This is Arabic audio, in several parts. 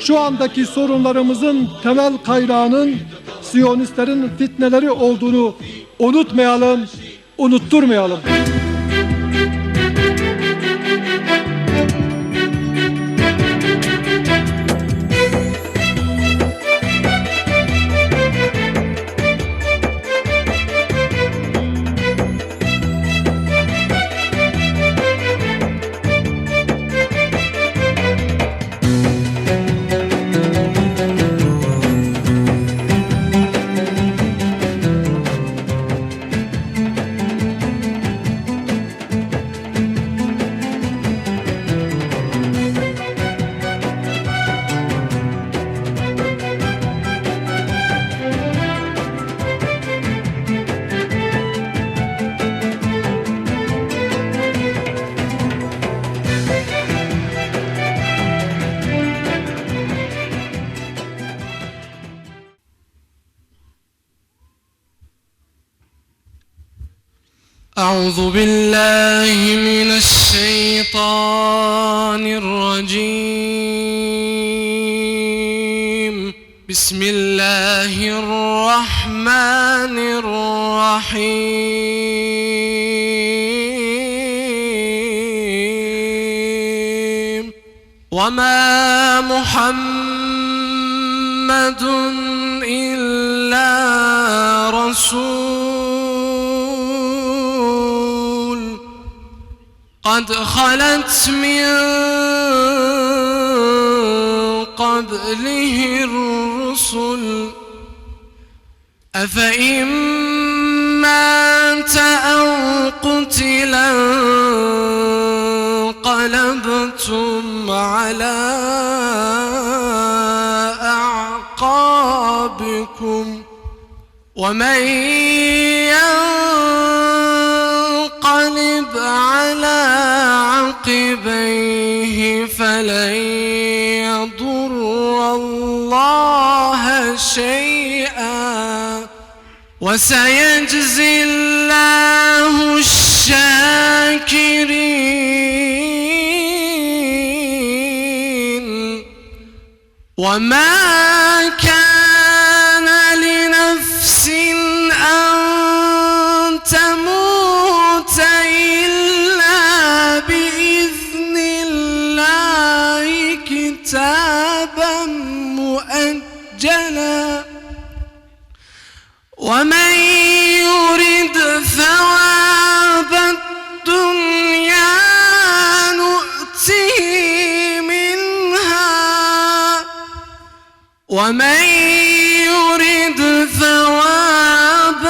şu andaki sorunlarımızın temel kaynağının Siyonistlerin fitneleri olduğunu unutmayalım, unutturmayalım. أعوذ بالله من الشيطان الرجيم. بسم الله الرحمن الرحيم. وما محمد إلا رسول قد خلت من قبله الرسل أفإن مات أو قتلا انقلبتم على أعقابكم ومن ينقلب على عقبيه فلن يضر الله شيئا وسيجزي الله الشاكرين. وما كان لنفس أن تموت إلا بإذن الله كتابا مؤجلا ومن يرد ثواب الدنيا نؤته منها ومن يرد ثواب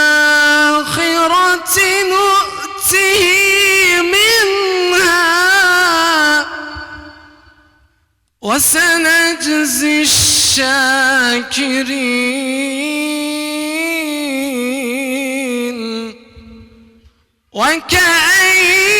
الآخرة نؤته منها وسنجزي الشاكرين. وكأين